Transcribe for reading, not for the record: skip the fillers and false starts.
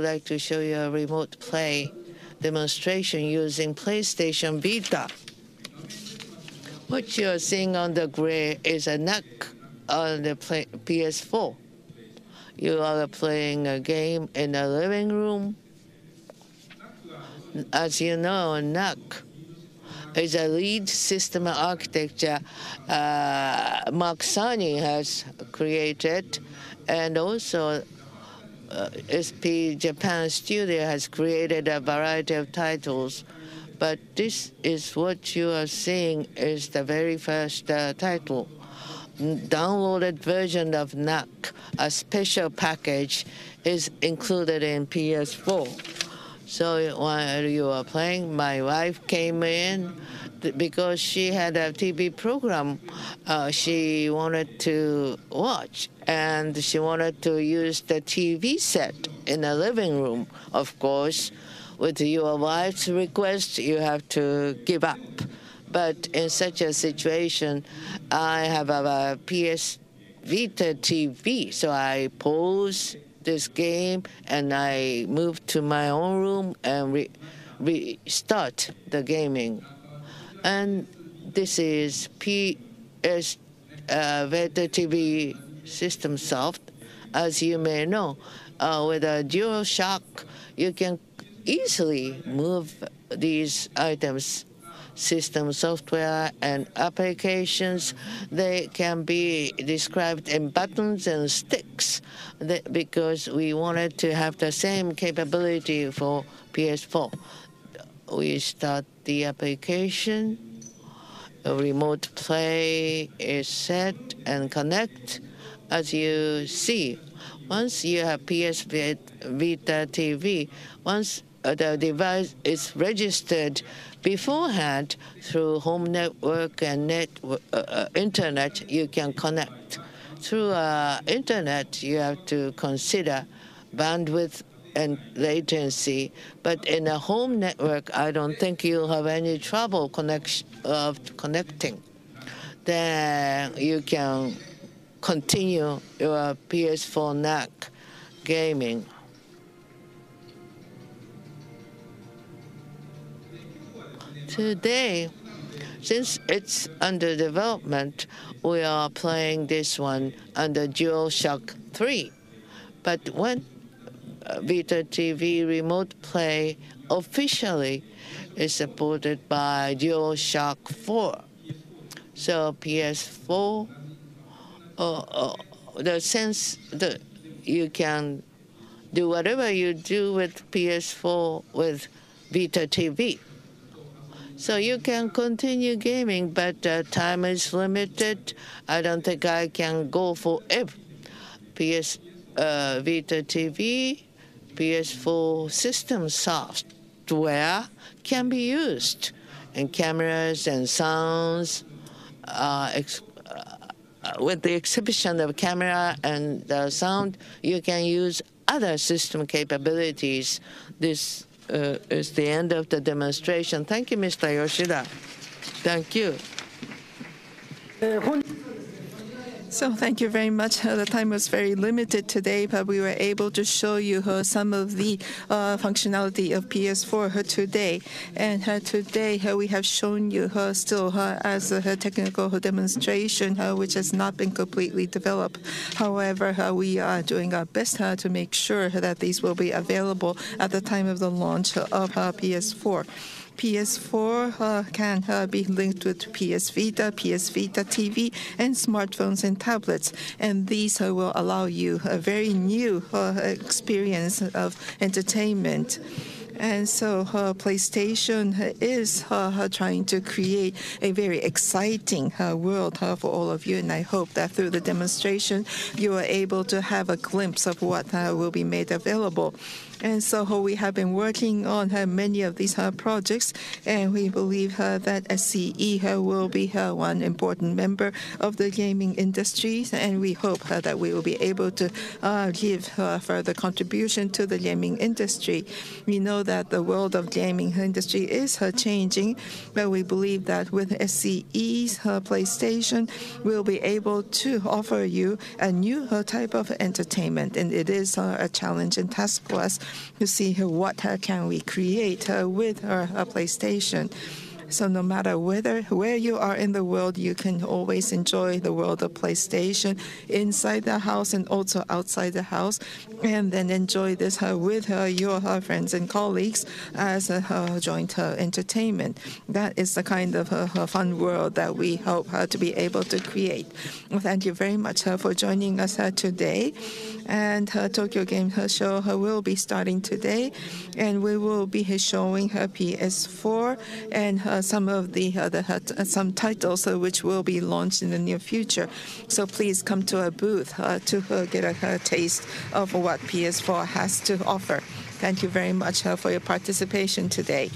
I'd like to show you a remote play demonstration using PlayStation Vita. What you're seeing on the gray is a NUC on the PS4. You are playing a game in a living room. As you know, NUC is a lead system architecture Mark Cerny has created, and also SP Japan Studio has created a variety of titles. But this is what you are seeing is the very first title. Downloaded version of NUC, a special package, is included in PS4. So while you were playing, my wife came in because she had a TV program she wanted to watch, and she wanted to use the TV set in the living room. Of course, with your wife's request, you have to give up. But in such a situation, I have a PS Vita TV, so I pause this game and I move to my own room and restart the gaming. And this is PS Vita TV System Soft. As you may know, with a DualShock, you can easily move these items. System software and applications, they can be described in buttons and sticks because we wanted to have the same capability for PS4. We start the application, a remote play is set and connect. As you see, once you have PS Vita TV, once the device is registered beforehand through home network and internet, you can connect. Through internet, you have to consider bandwidth and latency. But in a home network, I don't think you'll have any trouble connecting. Then you can continue your PS4 NUC gaming. Today, since it's under development, we are playing this one under DualShock 3. But when Vita TV Remote Play officially is supported by DualShock 4. So PS4, the sense that you can do whatever you do with PS4 with Vita TV. So you can continue gaming, but time is limited. I don't think I can go forever. PS Vita TV, PS4 system software can be used, and cameras and sounds, with the exception of camera and the sound, you can use other system capabilities. This is the end of the demonstration. Thank you, Mr. Yoshida. Thank you. So thank you very much. The time was very limited today, but we were able to show you some of the functionality of PS4 today. And today we have shown you still as a technical demonstration, which has not been completely developed. However, we are doing our best to make sure that these will be available at the time of the launch of PS4. PS4 can be linked with PS Vita TV, and smartphones and tablets. And these will allow you a very new experience of entertainment. And so PlayStation is trying to create a very exciting world for all of you. And I hope that through the demonstration, you are able to have a glimpse of what will be made available. And so we have been working on many of these projects, and we believe that SCE will be one important member of the gaming industry, and we hope that we will be able to give further contribution to the gaming industry. We know know that the world of gaming industry is changing, but we believe that with SCE's PlayStation, we'll be able to offer you a new type of entertainment, and it is a challenge and task for us to see what can we create with our PlayStation. So no matter where you are in the world, you can always enjoy the world of PlayStation inside the house and also outside the house, and then enjoy this with your friends and colleagues as a joint entertainment. That is the kind of fun world that we hope to be able to create. Well, thank you very much for joining us today. And Tokyo Game Show will be starting today, and we will be showing PS4 and some of the some titles which will be launched in the near future. So please come to a booth to get a taste of what PS4 has to offer. Thank you very much for your participation today.